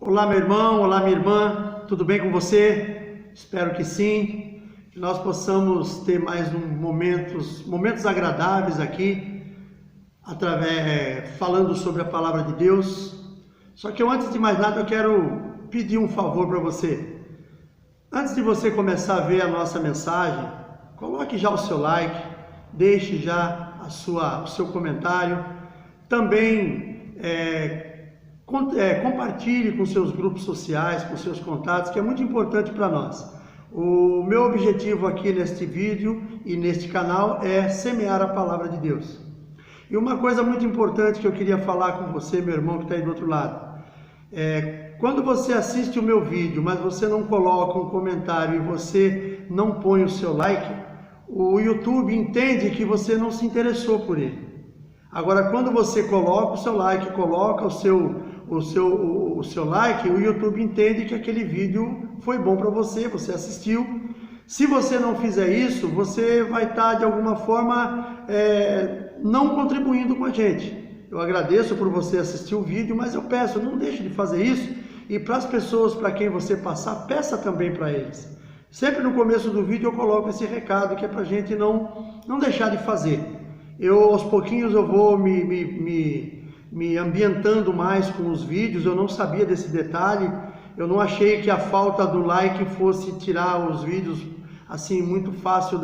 Olá, meu irmão, olá, minha irmã, tudo bem com você? Espero que sim, que nós possamos ter mais momentos agradáveis aqui, falando sobre a palavra de Deus. Só que antes de mais nada eu quero pedir um favor para você. Antes de você começar a ver a nossa mensagem, coloque já o seu like, deixe já o seu comentário, também compartilhe com seus grupos sociais, com seus contatos, que é muito importante para nós. O meu objetivo aqui neste vídeo e neste canal é semear a palavra de Deus. E uma coisa muito importante que eu queria falar com você, meu irmão que está aí do outro lado, quando você assiste o meu vídeo, mas você não coloca um comentário e você não põe o seu like, o YouTube entende que você não se interessou por ele. Agora, quando você coloca o seu like, coloca o seu like, o YouTube entende que aquele vídeo foi bom para você, você assistiu. Se você não fizer isso, você vai estar de alguma forma não contribuindo com a gente. Eu agradeço por você assistir o vídeo, mas eu peço, não deixe de fazer isso. E para as pessoas para quem você passar, peça também para eles. Sempre no começo do vídeo eu coloco esse recado que é para a gente não deixar de fazer. Aos pouquinhos eu vou me ambientando mais com os vídeos. Eu não sabia desse detalhe, eu não achei que a falta do like fosse tirar os vídeos assim muito fácil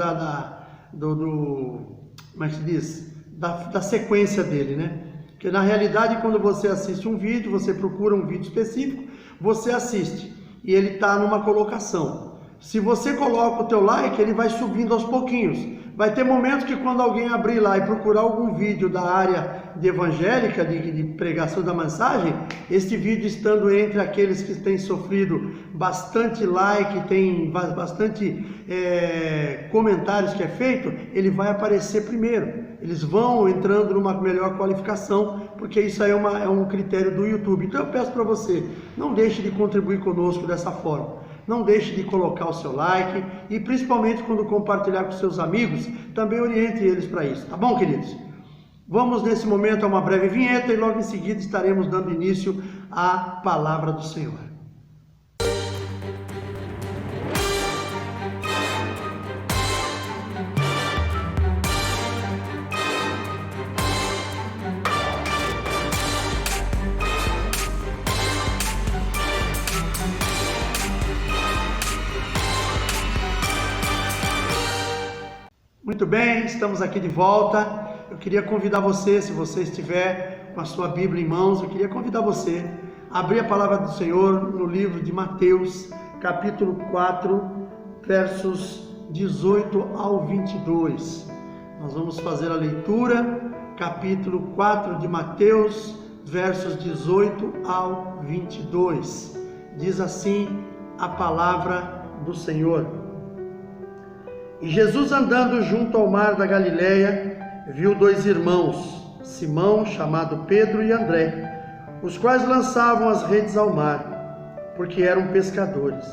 como é que se diz? Da sequência dele, né? Porque na realidade quando você assiste um vídeo, você procura um vídeo específico, você assiste e ele está numa colocação. Se você coloca o teu like, ele vai subindo aos pouquinhos. Vai ter momentos que quando alguém abrir lá e procurar algum vídeo da área de evangélica, de pregação da mensagem, este vídeo estando entre aqueles que têm sofrido bastante like, tem bastante comentários que é feito, ele vai aparecer primeiro. Eles vão entrando numa melhor qualificação, porque isso aí é um critério do YouTube. Então eu peço para você, não deixe de contribuir conosco dessa forma. Não deixe de colocar o seu like e principalmente quando compartilhar com seus amigos, também oriente eles para isso, tá bom, queridos? Vamos nesse momento a uma breve vinheta e logo em seguida estaremos dando início à palavra do Senhor. Muito bem, estamos aqui de volta. Eu queria convidar você, se você estiver com a sua Bíblia em mãos, eu queria convidar você a abrir a palavra do Senhor no livro de Mateus, capítulo 4, versos 18 ao 22. Nós vamos fazer a leitura, capítulo 4 de Mateus, versos 18 ao 22. Diz assim a palavra do Senhor. E Jesus, andando junto ao mar da Galileia, viu dois irmãos, Simão, chamado Pedro, e André, os quais lançavam as redes ao mar, porque eram pescadores.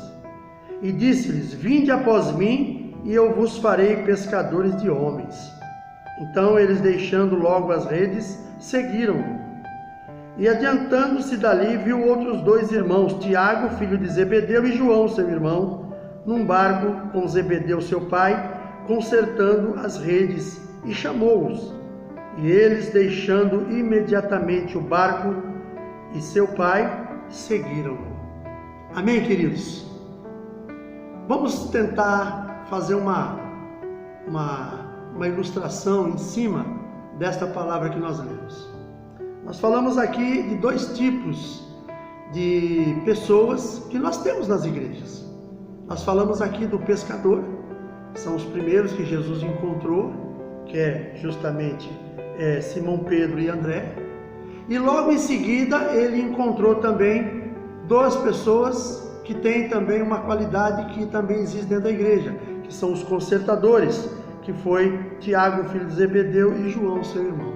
E disse-lhes: Vinde após mim, e eu vos farei pescadores de homens. Então eles, deixando logo as redes, seguiram-no. E adiantando-se dali, viu outros dois irmãos, Tiago, filho de Zebedeu, e João, seu irmão, num barco com Zebedeu seu pai, consertando as redes, e chamou-os. E eles, deixando imediatamente o barco e seu pai, seguiram-no. Amém, queridos? Vamos tentar fazer uma ilustração em cima desta palavra que nós lemos. Nós falamos aqui de dois tipos de pessoas que nós temos nas igrejas. Nós falamos aqui do pescador, são os primeiros que Jesus encontrou, que é justamente Simão, Pedro e André. E logo em seguida ele encontrou também duas pessoas que têm também uma qualidade que também existe dentro da igreja, que são os consertadores, que foi Tiago, filho de Zebedeu, e João, seu irmão.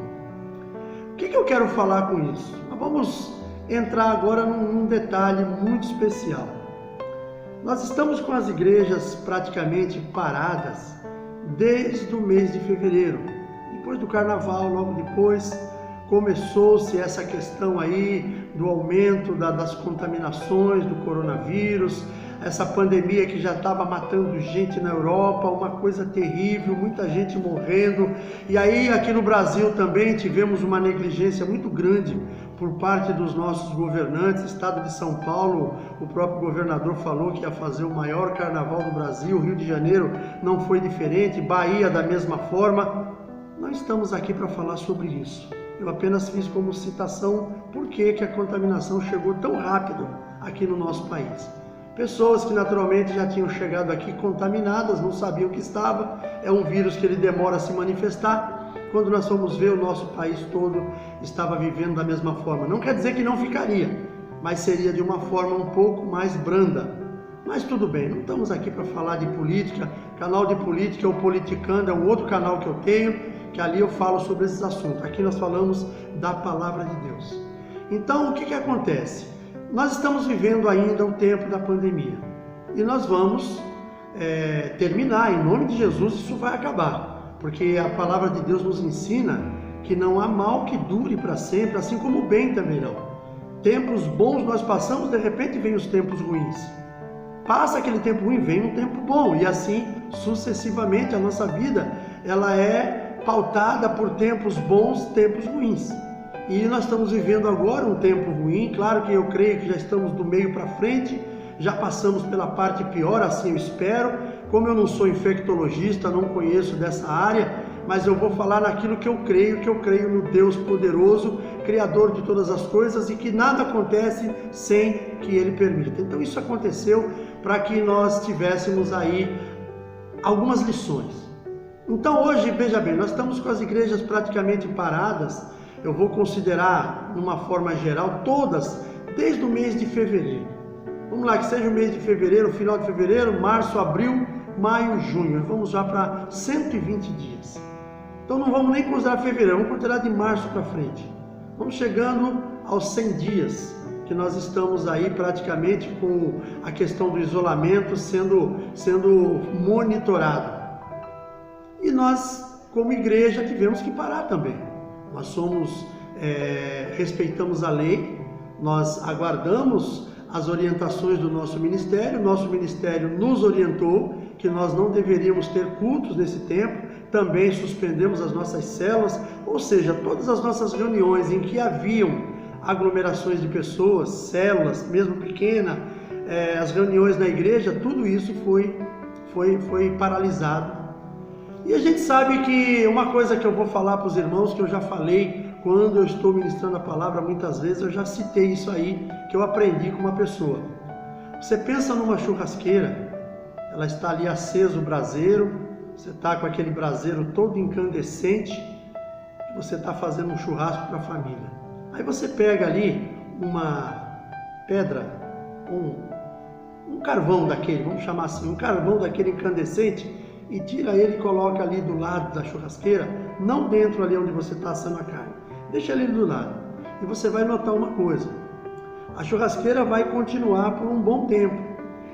O que eu quero falar com isso? Nós vamos entrar agora num detalhe muito especial. Nós estamos com as igrejas praticamente paradas desde o mês de fevereiro, depois do carnaval, logo depois, começou-se essa questão aí do aumento das contaminações do coronavírus, essa pandemia que já estava matando gente na Europa, uma coisa terrível, muita gente morrendo. E aí aqui no Brasil também tivemos uma negligência muito grande por parte dos nossos governantes. Estado de São Paulo, o próprio governador falou que ia fazer o maior carnaval do Brasil, Rio de Janeiro não foi diferente, Bahia da mesma forma. Não estamos aqui para falar sobre isso. Eu apenas fiz como citação por que a contaminação chegou tão rápido aqui no nosso país. Pessoas que naturalmente já tinham chegado aqui contaminadas, não sabiam que estava, é um vírus que ele demora a se manifestar. Quando nós fomos ver, o nosso país todo estava vivendo da mesma forma. Não quer dizer que não ficaria, mas seria de uma forma um pouco mais branda. Mas tudo bem, não estamos aqui para falar de política. Canal de política, o Politicando, é um outro canal que eu tenho, que ali eu falo sobre esses assuntos. Aqui nós falamos da palavra de Deus. Então, o que acontece? Nós estamos vivendo ainda o tempo da pandemia e nós vamos terminar, em nome de Jesus, isso vai acabar, porque a palavra de Deus nos ensina que não há mal que dure para sempre, assim como o bem também não. Tempos bons nós passamos, de repente vem os tempos ruins. Passa aquele tempo ruim, vem um tempo bom, e assim sucessivamente a nossa vida ela é pautada por tempos bons, tempos ruins. E nós estamos vivendo agora um tempo ruim, claro que eu creio que já estamos do meio para frente, já passamos pela parte pior, assim eu espero. Como eu não sou infectologista, não conheço dessa área, mas eu vou falar naquilo que eu creio no Deus poderoso, Criador de todas as coisas e que nada acontece sem que Ele permita. Então isso aconteceu para que nós tivéssemos aí algumas lições. Então hoje, veja bem, nós estamos com as igrejas praticamente paradas. Eu vou considerar, numa forma geral, todas, desde o mês de fevereiro. Vamos lá, que seja o mês de fevereiro, final de fevereiro, março, abril, maio, junho. Vamos já para 120 dias. Então não vamos nem considerar fevereiro, vamos considerar de março para frente. Vamos chegando aos 100 dias, que nós estamos aí praticamente com a questão do isolamento sendo monitorado. E nós, como igreja, tivemos que parar também. Nós respeitamos a lei, nós aguardamos as orientações do nosso ministério nos orientou que nós não deveríamos ter cultos nesse tempo, também suspendemos as nossas células, ou seja, todas as nossas reuniões em que haviam aglomerações de pessoas, células, mesmo pequena, as reuniões na igreja, tudo isso foi paralisado. E a gente sabe que uma coisa que eu vou falar para os irmãos, que eu já falei quando eu estou ministrando a palavra muitas vezes, eu já citei isso aí, que eu aprendi com uma pessoa. Você pensa numa churrasqueira, ela está ali aceso o braseiro, você está com aquele braseiro todo incandescente, você está fazendo um churrasco para a família. Aí você pega ali uma pedra, um carvão daquele, vamos chamar assim, um carvão daquele incandescente, e tira ele e coloca ali do lado da churrasqueira, não dentro ali onde você está assando a carne, deixa ele do lado, e você vai notar uma coisa, a churrasqueira vai continuar por um bom tempo.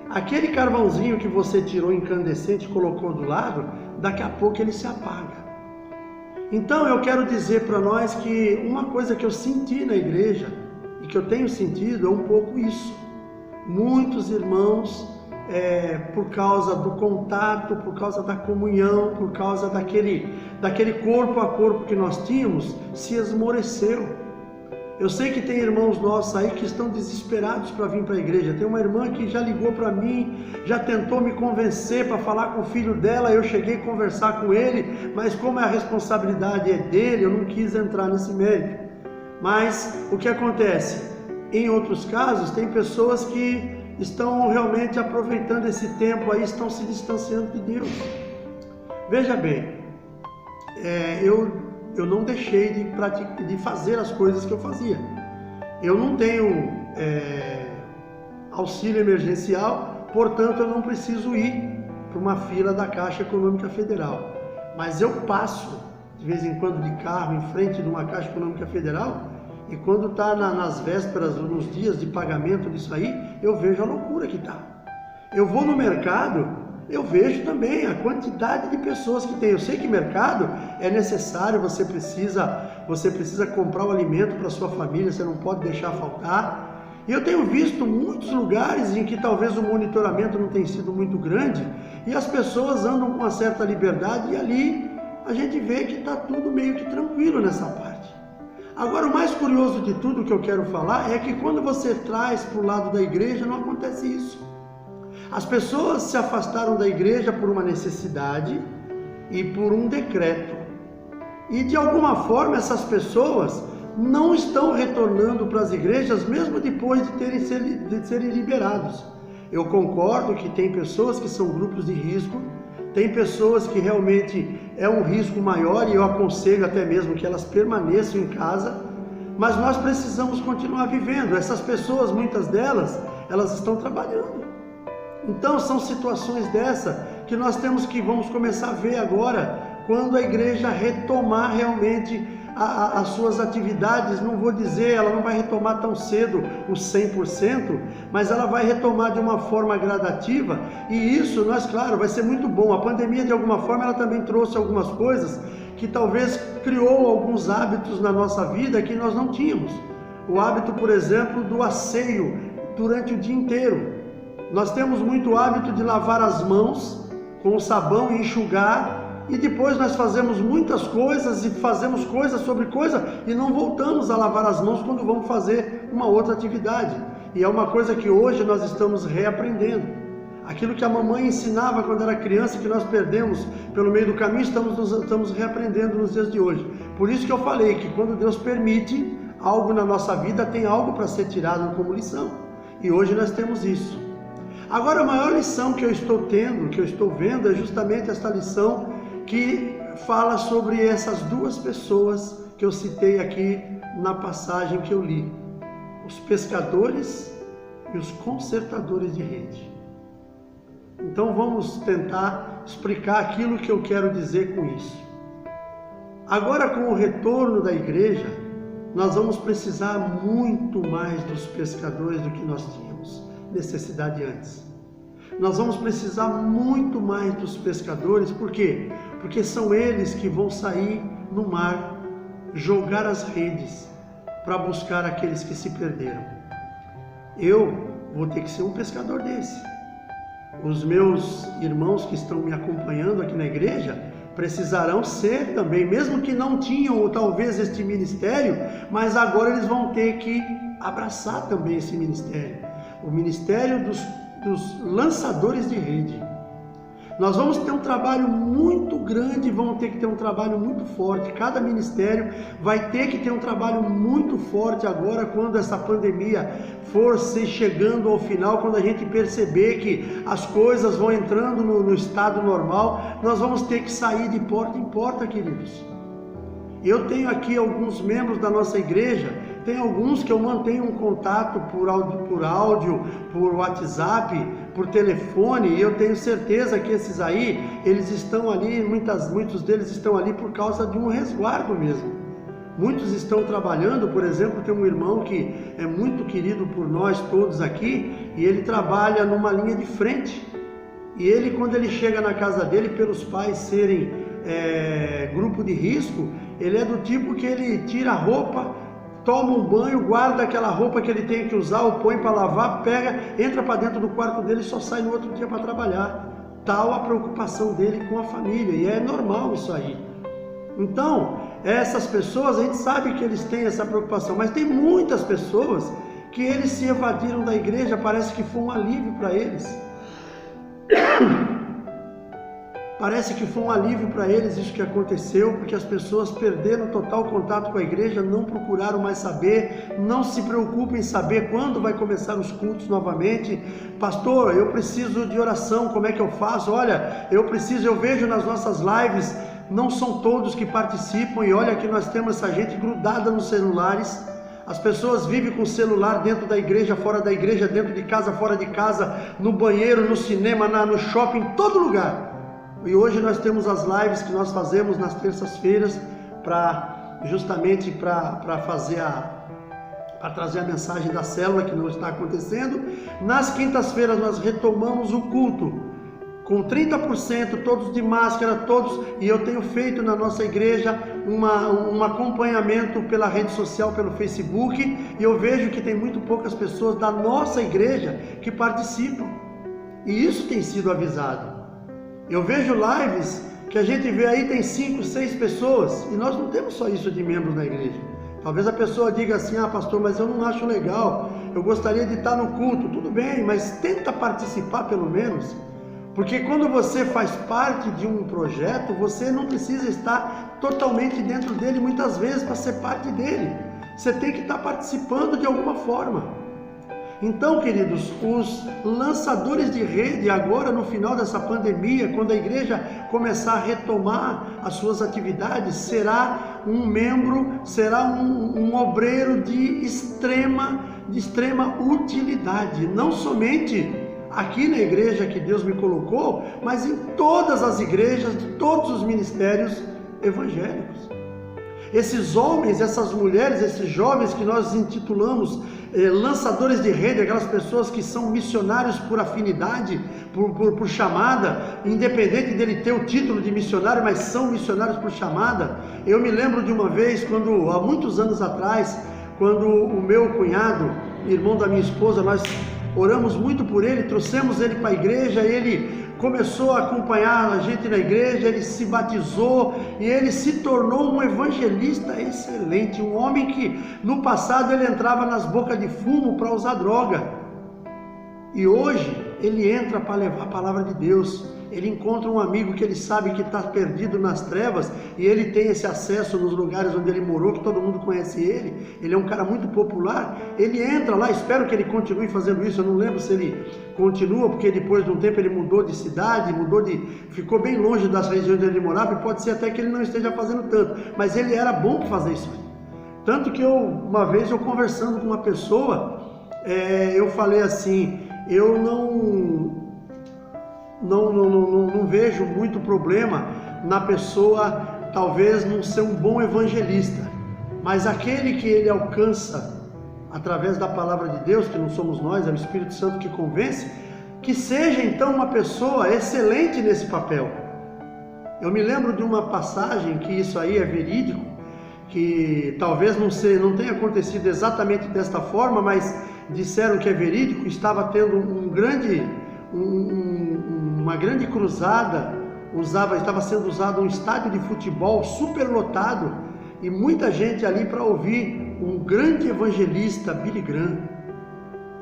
Aquele carvãozinho que você tirou incandescente e colocou do lado, daqui a pouco ele se apaga. Então eu quero dizer para nós que uma coisa que eu senti na igreja, e que eu tenho sentido, é um pouco isso. Muitos irmãos, por causa do contato, por causa da comunhão, por causa daquele corpo a corpo que nós tínhamos, se esmoreceu. Eu sei que tem irmãos nossos aí que estão desesperados para vir para a igreja. Tem uma irmã que já ligou para mim, já tentou me convencer para falar com o filho dela. Eu cheguei a conversar com ele, mas como a responsabilidade é dele, eu não quis entrar nesse mérito. Mas o que acontece? Em outros casos, tem pessoas que estão realmente aproveitando esse tempo aí, estão se distanciando de Deus. Veja bem, eu não deixei de fazer as coisas que eu fazia. Eu não tenho auxílio emergencial, portanto eu não preciso ir para uma fila da Caixa Econômica Federal. Mas eu passo de vez em quando de carro em frente de uma Caixa Econômica Federal, e quando está nas vésperas, nos dias de pagamento disso aí, eu vejo a loucura que está. Eu vou no mercado, eu vejo também a quantidade de pessoas que tem. Eu sei que mercado é necessário, você precisa você precisa comprar o alimento para sua família, você não pode deixar faltar. E eu tenho visto muitos lugares em que talvez o monitoramento não tenha sido muito grande e as pessoas andam com uma certa liberdade e ali a gente vê que está tudo meio que tranquilo nessa parte. Agora, o mais curioso de tudo que eu quero falar é que quando você traz para o lado da igreja, não acontece isso. As pessoas se afastaram da igreja por uma necessidade e por um decreto. E de alguma forma essas pessoas não estão retornando para as igrejas mesmo depois de serem liberados. Eu concordo que tem pessoas que são grupos de risco, tem pessoas que realmente é um risco maior e eu aconselho até mesmo que elas permaneçam em casa, mas nós precisamos continuar vivendo. Essas pessoas, muitas delas, elas estão trabalhando. Então são situações dessa que nós vamos começar a ver agora, quando a igreja retomar realmente as suas atividades. Não vou dizer, ela não vai retomar tão cedo os 100%, mas ela vai retomar de uma forma gradativa, e isso, claro, vai ser muito bom. A pandemia, de alguma forma, ela também trouxe algumas coisas que talvez criou alguns hábitos na nossa vida que nós não tínhamos. O hábito, por exemplo, do asseio durante o dia inteiro. Nós temos muito hábito de lavar as mãos com o sabão e enxugar, e depois nós fazemos muitas coisas e fazemos coisa sobre coisa e não voltamos a lavar as mãos quando vamos fazer uma outra atividade. E é uma coisa que hoje nós estamos reaprendendo. Aquilo que a mamãe ensinava quando era criança, que nós perdemos pelo meio do caminho, estamos reaprendendo nos dias de hoje. Por isso que eu falei que quando Deus permite algo na nossa vida, tem algo para ser tirado como lição. E hoje nós temos isso. Agora, a maior lição que eu estou tendo, que eu estou vendo, é justamente esta lição que fala sobre essas duas pessoas que eu citei aqui na passagem que eu li: os pescadores e os consertadores de rede. Então vamos tentar explicar aquilo que eu quero dizer com isso. Agora, com o retorno da igreja, nós vamos precisar muito mais dos pescadores do que nós tínhamos necessidade antes. Nós vamos precisar muito mais dos pescadores. Por quê? Porque são eles que vão sair no mar, jogar as redes para buscar aqueles que se perderam. Eu vou ter que ser um pescador desse. Os meus irmãos que estão me acompanhando aqui na igreja precisarão ser também, mesmo que não tinham ou talvez este ministério, mas agora eles vão ter que abraçar também esse ministério, o ministério dos lançadores de rede. Nós vamos ter um trabalho muito grande, vamos ter que ter um trabalho muito forte. Cada ministério vai ter que ter um trabalho muito forte agora, quando essa pandemia for se chegando ao final, quando a gente perceber que as coisas vão entrando no estado normal, nós vamos ter que sair de porta em porta, queridos. Eu tenho aqui alguns membros da nossa igreja, tem alguns que eu mantenho um contato por áudio, por WhatsApp, por telefone, e eu tenho certeza que esses aí, eles estão ali, muitos deles estão ali por causa de um resguardo mesmo. Muitos estão trabalhando. Por exemplo, tem um irmão que é muito querido por nós todos aqui, e ele trabalha numa linha de frente. E ele, quando ele chega na casa dele, pelos pais serem grupo de risco, ele é do tipo que ele tira a roupa, toma um banho, guarda aquela roupa que ele tem que usar, ou põe para lavar, pega, entra para dentro do quarto dele e só sai no outro dia para trabalhar. Tal a preocupação dele com a família, e é normal isso aí. Então, essas pessoas, a gente sabe que eles têm essa preocupação, mas tem muitas pessoas que eles se evadiram da igreja, parece que foi um alívio para eles. Parece que foi um alívio para eles isso que aconteceu, porque as pessoas perderam total contato com a igreja, não procuraram mais saber, não se preocupem em saber quando vai começar os cultos novamente. Pastor, eu preciso de oração, como é que eu faço? Olha, eu vejo nas nossas lives, não são todos que participam, e olha que nós temos essa gente grudada nos celulares. As pessoas vivem com o celular dentro da igreja, fora da igreja, dentro de casa, fora de casa, no banheiro, no cinema, no shopping, em todo lugar. E hoje nós temos as lives que nós fazemos nas terças-feiras, justamente para trazer a mensagem da célula que não está acontecendo. Nas quintas-feiras nós retomamos o culto com 30%, todos de máscara, todos, e eu tenho feito na nossa igreja um acompanhamento pela rede social, pelo Facebook, e eu vejo que tem muito poucas pessoas da nossa igreja que participam, e isso tem sido avisado. Eu vejo lives que a gente vê aí, tem 5, 6 pessoas, e nós não temos só isso de membros da igreja. Talvez a pessoa diga assim: ah, pastor, mas eu não acho legal, eu gostaria de estar no culto. Tudo bem, mas tenta participar pelo menos, porque quando você faz parte de um projeto, você não precisa estar totalmente dentro dele muitas vezes para ser parte dele. Você tem que estar participando de alguma forma. Então, queridos, os lançadores de rede agora no final dessa pandemia, quando a igreja começar a retomar as suas atividades, será um membro, será um obreiro de extrema utilidade, não somente aqui na igreja que Deus me colocou, mas em todas as igrejas, de todos os ministérios evangélicos. Esses homens, essas mulheres, esses jovens que nós intitulamos lançadores de rede, aquelas pessoas que são missionários por afinidade, por chamada, independente dele ter o título de missionário, mas são missionários por chamada. Eu me lembro de uma vez, há muitos anos atrás, quando o meu cunhado, irmão da minha esposa, nós oramos muito por ele, trouxemos ele para a igreja, ele começou a acompanhar a gente na igreja, ele se batizou e ele se tornou um evangelista excelente, um homem que no passado ele entrava nas bocas de fumo para usar droga, e hoje ele entra para levar a palavra de Deus. Ele encontra um amigo que ele sabe que está perdido nas trevas, e ele tem esse acesso nos lugares onde ele morou, que todo mundo conhece ele é um cara muito popular, ele entra lá, espero que ele continue fazendo isso. Eu não lembro se ele continua, porque depois de um tempo ele mudou de cidade, ficou bem longe das regiões onde ele morava, e pode ser até que ele não esteja fazendo tanto, mas ele era bom para fazer isso. Tanto que uma vez eu conversando com uma pessoa, eu falei assim, eu não vejo muito problema na pessoa talvez não ser um bom evangelista, mas aquele que ele alcança através da palavra de Deus, que não somos nós, é o Espírito Santo que convence, que seja então uma pessoa excelente nesse papel. Eu me lembro de uma passagem que isso aí é verídico, que talvez não tenha acontecido exatamente desta forma, mas disseram que é verídico. Estava tendo uma grande cruzada, estava sendo usado um estádio de futebol superlotado, e muita gente ali para ouvir um grande evangelista, Billy Graham.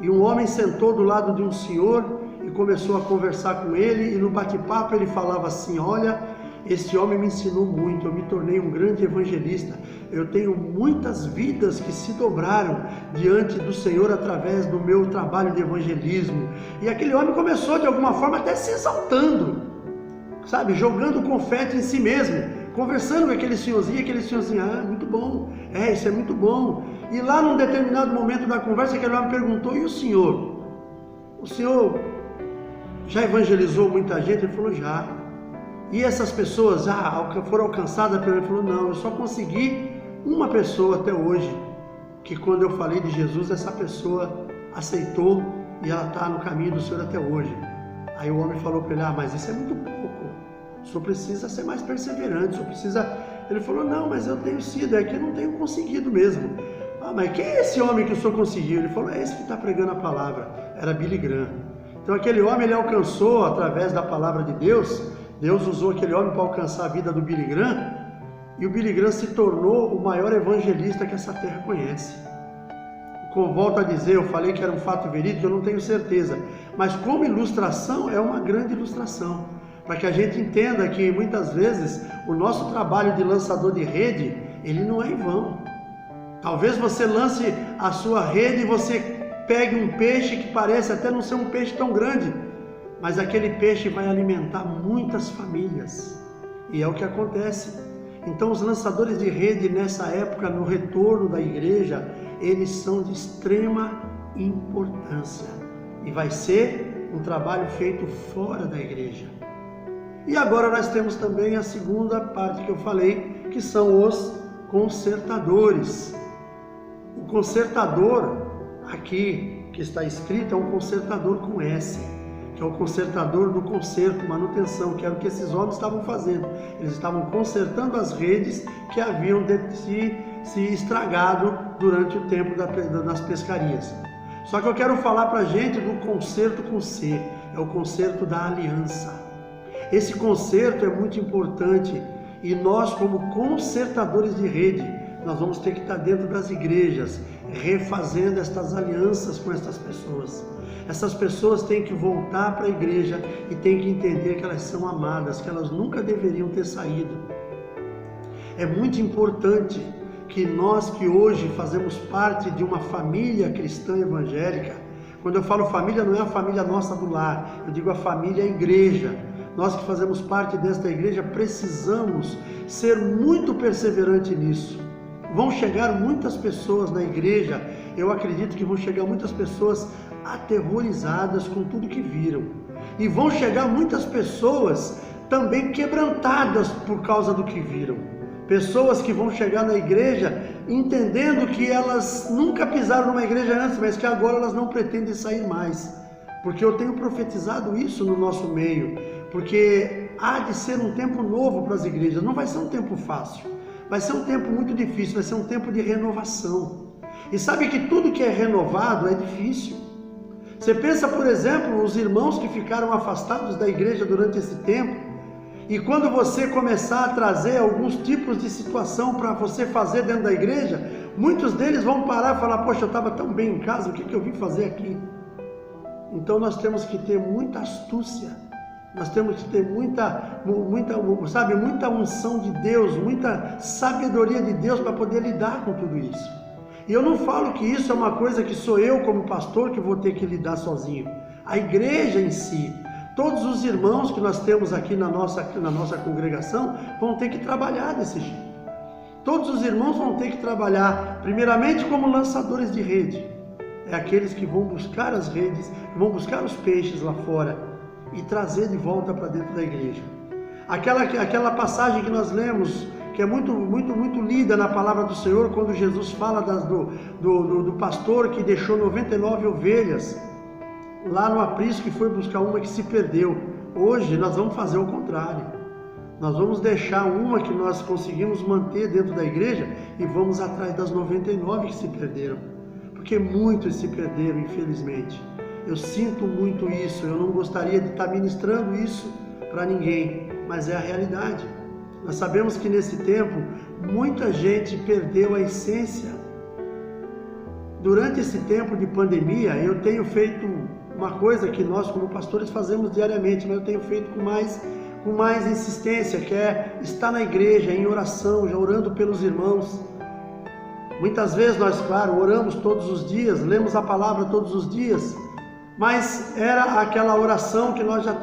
E um homem sentou do lado de um senhor e começou a conversar com ele, e no bate-papo ele falava assim: olha, esse homem me ensinou muito, eu me tornei um grande evangelista, eu tenho muitas vidas que se dobraram diante do Senhor através do meu trabalho de evangelismo. E aquele homem começou de alguma forma até se exaltando, sabe, jogando confete em si mesmo, conversando com aquele senhorzinho, ah, muito bom, isso é muito bom. E lá num determinado momento da conversa, aquele homem perguntou: e o senhor? O senhor já evangelizou muita gente? Ele falou: já. E essas pessoas foram alcançadas pelo... Ele falou: não, eu só consegui uma pessoa até hoje, que quando eu falei de Jesus, essa pessoa aceitou e ela está no caminho do Senhor até hoje. Aí o homem falou para ele: mas isso é muito pouco, o senhor precisa ser mais perseverante, o senhor precisa... Ele falou: não, mas eu tenho sido, é que eu não tenho conseguido mesmo. Mas quem é esse homem que o senhor conseguiu? Ele falou: é esse que está pregando a palavra. Era Billy Graham. Então aquele homem, ele alcançou através da palavra de Deus. Deus usou aquele homem para alcançar a vida do Billy Graham, e o Billy Graham se tornou o maior evangelista que essa terra conhece. Volto a dizer, eu falei que era um fato verídico, eu não tenho certeza, mas como ilustração, é uma grande ilustração, para que a gente entenda que muitas vezes o nosso trabalho de lançador de rede, ele não é em vão. Talvez você lance a sua rede e você pegue um peixe que parece até não ser um peixe tão grande, mas aquele peixe vai alimentar muitas famílias, e é o que acontece. Então os lançadores de rede nessa época, no retorno da igreja, eles são de extrema importância, e vai ser um trabalho feito fora da igreja. E agora nós temos também a segunda parte que eu falei, que são os consertadores. O consertador, aqui que está escrito, é um consertador com S, que é o consertador do conserto, manutenção, que era o que esses homens estavam fazendo. Eles estavam consertando as redes que haviam se estragado durante o tempo das pescarias. Só que eu quero falar para a gente do conserto com C, é o conserto da aliança. Esse conserto é muito importante e nós, como consertadores de rede, nós vamos ter que estar dentro das igrejas, refazendo estas alianças com estas pessoas. Essas pessoas têm que voltar para a igreja e têm que entender que elas são amadas, que elas nunca deveriam ter saído. É muito importante que nós que hoje fazemos parte de uma família cristã evangélica, quando eu falo família, não é a família nossa do lar, eu digo a família igreja. Nós que fazemos parte desta igreja precisamos ser muito perseverantes nisso. Vão chegar muitas pessoas na igreja, eu acredito que vão chegar muitas pessoas aterrorizadas com tudo que viram. E vão chegar muitas pessoas também quebrantadas por causa do que viram. Pessoas que vão chegar na igreja entendendo que elas nunca pisaram numa igreja antes, mas que agora elas não pretendem sair mais. Porque eu tenho profetizado isso no nosso meio. Porque há de ser um tempo novo para as igrejas. Não vai ser um tempo fácil. Vai ser um tempo muito difícil. Vai ser um tempo de renovação. E sabe que tudo que é renovado é difícil. Você pensa, por exemplo, os irmãos que ficaram afastados da igreja durante esse tempo. E quando você começar a trazer alguns tipos de situação para você fazer dentro da igreja, muitos deles vão parar e falar, poxa, eu estava tão bem em casa, o que eu vim fazer aqui? Então nós temos que ter muita astúcia, nós temos que ter muita unção de Deus, muita sabedoria de Deus para poder lidar com tudo isso. E eu não falo que isso é uma coisa que sou eu como pastor que vou ter que lidar sozinho. A igreja em si, todos os irmãos que nós temos aqui na nossa congregação vão ter que trabalhar desse jeito. Todos os irmãos vão ter que trabalhar, primeiramente como lançadores de rede. É aqueles que vão buscar as redes, que vão buscar os peixes lá fora e trazer de volta para dentro da igreja. Aquela passagem que nós lemos, que é muito lida na palavra do Senhor, quando Jesus fala do pastor que deixou 99 ovelhas lá no aprisco e foi buscar uma que se perdeu. Hoje nós vamos fazer o contrário. Nós vamos deixar uma que nós conseguimos manter dentro da igreja e vamos atrás das 99 que se perderam. Porque muitos se perderam, infelizmente. Eu sinto muito isso, eu não gostaria de estar ministrando isso para ninguém, mas é a realidade. Nós sabemos que nesse tempo, muita gente perdeu a essência. Durante esse tempo de pandemia, eu tenho feito uma coisa que nós como pastores fazemos diariamente, mas eu tenho feito com mais insistência, que é estar na igreja, em oração, já orando pelos irmãos. Muitas vezes nós, claro, oramos todos os dias, lemos a palavra todos os dias, mas era aquela oração que nós já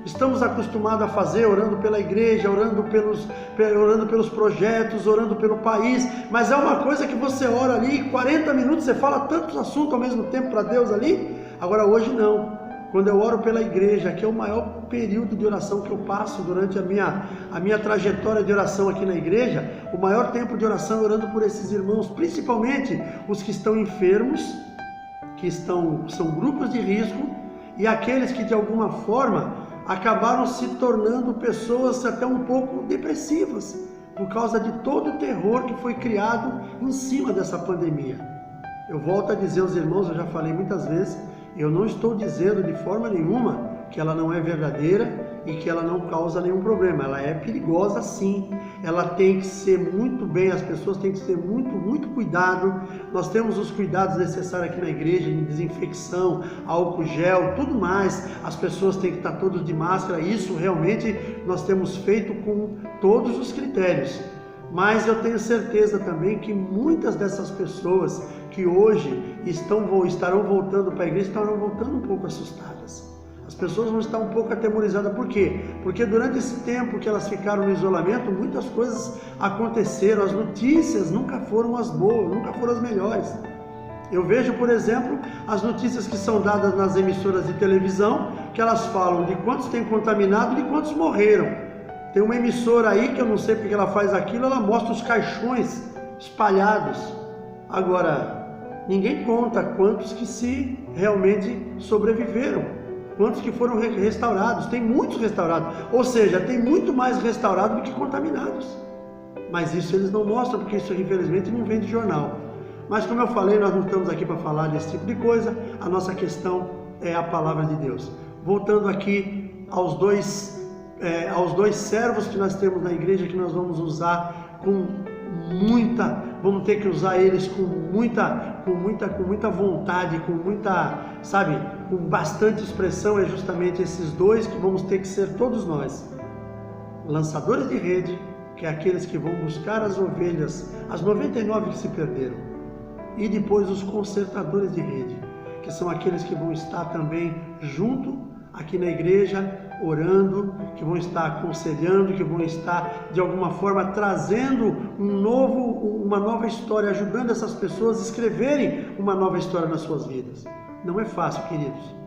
estamos acostumados a fazer, orando pela igreja, orando pelos projetos, orando pelo país, mas é uma coisa que você ora ali, 40 minutos, você fala tantos assuntos ao mesmo tempo para Deus ali. Agora hoje não. Quando eu oro pela igreja, que é o maior período de oração que eu passo durante a minha trajetória de oração aqui na igreja, o maior tempo de oração orando por esses irmãos, principalmente os que estão enfermos, são grupos de risco, e aqueles que de alguma forma acabaram se tornando pessoas até um pouco depressivas, por causa de todo o terror que foi criado em cima dessa pandemia. Eu volto a dizer aos irmãos, eu já falei muitas vezes, eu não estou dizendo de forma nenhuma que ela não é verdadeira e que ela não causa nenhum problema. Ela é perigosa sim, ela tem que ser muito bem, as pessoas têm que ter muito cuidado. Nós temos os cuidados necessários aqui na igreja, de desinfecção, álcool gel, tudo mais. As pessoas têm que estar todos de máscara, isso realmente nós temos feito com todos os critérios. Mas eu tenho certeza também que muitas dessas pessoas que hoje estarão voltando para a igreja, estarão voltando um pouco assustadas. As pessoas vão estar um pouco atemorizadas. Por quê? Porque durante esse tempo que elas ficaram no isolamento, muitas coisas aconteceram, as notícias nunca foram as boas, nunca foram as melhores. Eu vejo, por exemplo, as notícias que são dadas nas emissoras de televisão, que elas falam de quantos têm contaminado e de quantos morreram. Tem uma emissora aí, que eu não sei porque ela faz aquilo, ela mostra os caixões espalhados. Agora, ninguém conta quantos que se realmente sobreviveram. quantos que foram restaurados. Tem muitos restaurados, ou seja, tem muito mais restaurados do que contaminados. Mas isso eles não mostram, porque isso infelizmente não vem de jornal. Mas como eu falei, nós não estamos aqui para falar desse tipo de coisa, a nossa questão é a palavra de Deus. Voltando aqui aos dois servos que nós temos na igreja, que nós vamos usar vamos ter que usar eles com muita vontade, com bastante expressão. É justamente esses dois que vamos ter que ser todos nós, lançadores de rede, que é aqueles que vão buscar as ovelhas, as 99 que se perderam, e depois os consertadores de rede, que são aqueles que vão estar também junto aqui na igreja, orando, que vão estar aconselhando, que vão estar de alguma forma trazendo uma nova história, ajudando essas pessoas a escreverem uma nova história nas suas vidas. Não é fácil, queridos.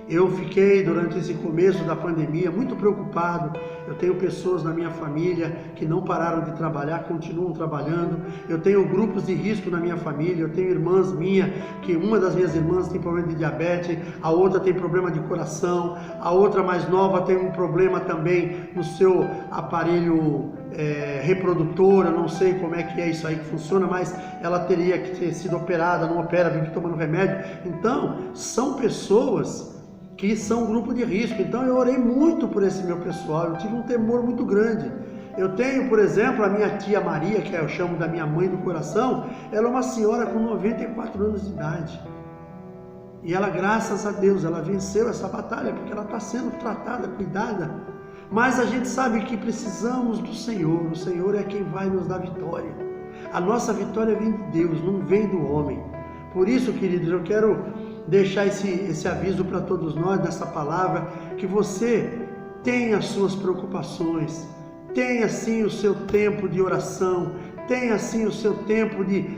Eu fiquei durante esse começo da pandemia muito preocupado. Eu tenho pessoas na minha família que não pararam de trabalhar, continuam trabalhando. Eu tenho grupos de risco na minha família. Eu tenho irmãs minhas, que uma das minhas irmãs tem problema de diabetes, a outra tem problema de coração, a outra mais nova tem um problema também no seu aparelho reprodutor. Eu não sei como é que é isso aí que funciona, mas ela teria que ter sido operada, não opera, vive tomando remédio. Então, são pessoas que são um grupo de risco. Então eu orei muito por esse meu pessoal, eu tive um temor muito grande. Eu tenho, por exemplo, a minha tia Maria, que eu chamo da minha mãe do coração. Ela é uma senhora com 94 anos de idade. E ela, graças a Deus, ela venceu essa batalha, porque ela está sendo tratada, cuidada. Mas a gente sabe que precisamos do Senhor. O Senhor é quem vai nos dar vitória. A nossa vitória vem de Deus, não vem do homem. Por isso, queridos, eu quero deixar esse aviso para todos nós, dessa palavra, que você tenha as suas preocupações, tenha sim o seu tempo de oração, tenha sim o seu tempo de,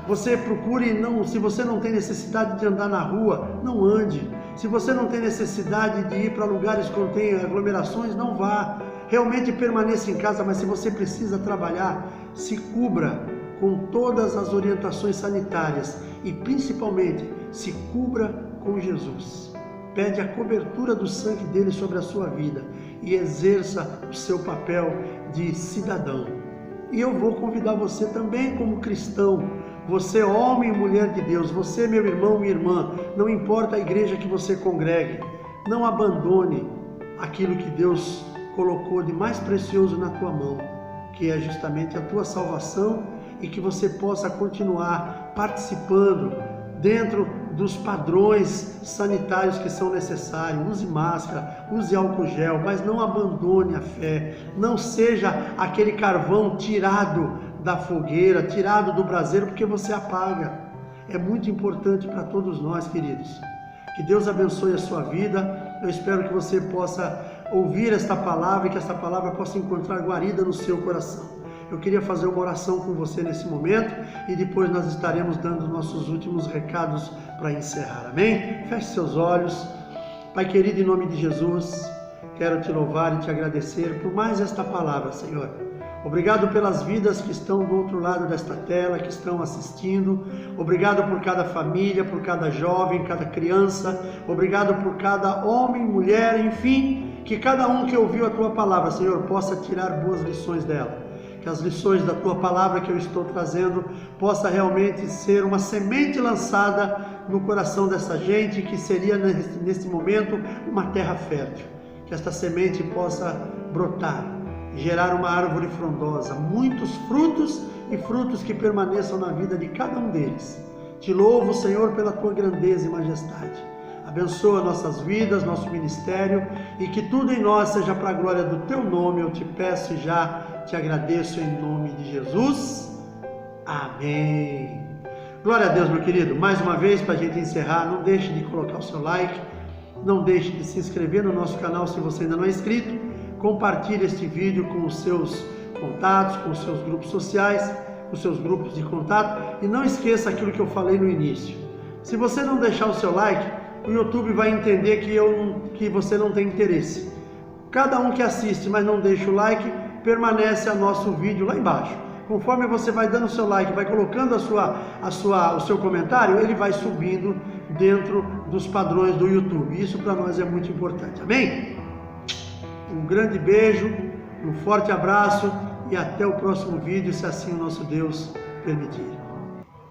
você procure, se você não tem necessidade de andar na rua, não ande. Se você não tem necessidade de ir para lugares que contêm aglomerações, não vá. Realmente permaneça em casa, mas se você precisa trabalhar, se cubra com todas as orientações sanitárias e principalmente se cubra com Jesus. Pede a cobertura do sangue dele sobre a sua vida e exerça o seu papel de cidadão. E eu vou convidar você também como cristão, você homem e mulher de Deus, você meu irmão, minha irmã, não importa a igreja que você congregue, não abandone aquilo que Deus colocou de mais precioso na tua mão, que é justamente a tua salvação, e que você possa continuar participando dentro dos padrões sanitários que são necessários. Use máscara, use álcool gel, mas não abandone a fé. Não seja aquele carvão tirado da fogueira, tirado do braseiro, porque você apaga. É muito importante para todos nós, queridos. Que Deus abençoe a sua vida. Eu espero que você possa ouvir esta palavra e que esta palavra possa encontrar guarida no seu coração. Eu queria fazer uma oração com você nesse momento e depois nós estaremos dando nossos últimos recados para encerrar. Amém? Feche seus olhos. Pai querido, em nome de Jesus, quero te louvar e te agradecer por mais esta palavra, Senhor. Obrigado pelas vidas que estão do outro lado desta tela, que estão assistindo. Obrigado por cada família, por cada jovem, cada criança. Obrigado por cada homem, mulher, enfim, que cada um que ouviu a tua palavra, Senhor, possa tirar boas lições dela. Que as lições da tua palavra que eu estou trazendo possa realmente ser uma semente lançada no coração dessa gente, que seria neste momento uma terra fértil. Que esta semente possa brotar, gerar uma árvore frondosa, muitos frutos e frutos que permaneçam na vida de cada um deles. Te louvo, Senhor, pela tua grandeza e majestade. Abençoa nossas vidas, nosso ministério, e que tudo em nós seja para a glória do teu nome. Eu te peço e já te agradeço em nome de Jesus. Amém. Glória a Deus, meu querido. Mais uma vez, para a gente encerrar, não deixe de colocar o seu like, não deixe de se inscrever no nosso canal se você ainda não é inscrito. Compartilhe este vídeo com os seus contatos, com os seus grupos sociais, com os seus grupos de contato, e não esqueça aquilo que eu falei no início. Se você não deixar o seu like, o YouTube vai entender que você não tem interesse. Cada um que assiste, mas não deixa o like, permanece a nosso vídeo lá embaixo. Conforme você vai dando o seu like, vai colocando o seu comentário, ele vai subindo dentro dos padrões do YouTube. Isso para nós é muito importante. Amém? Um grande beijo, um forte abraço e até o próximo vídeo, se assim o nosso Deus permitir.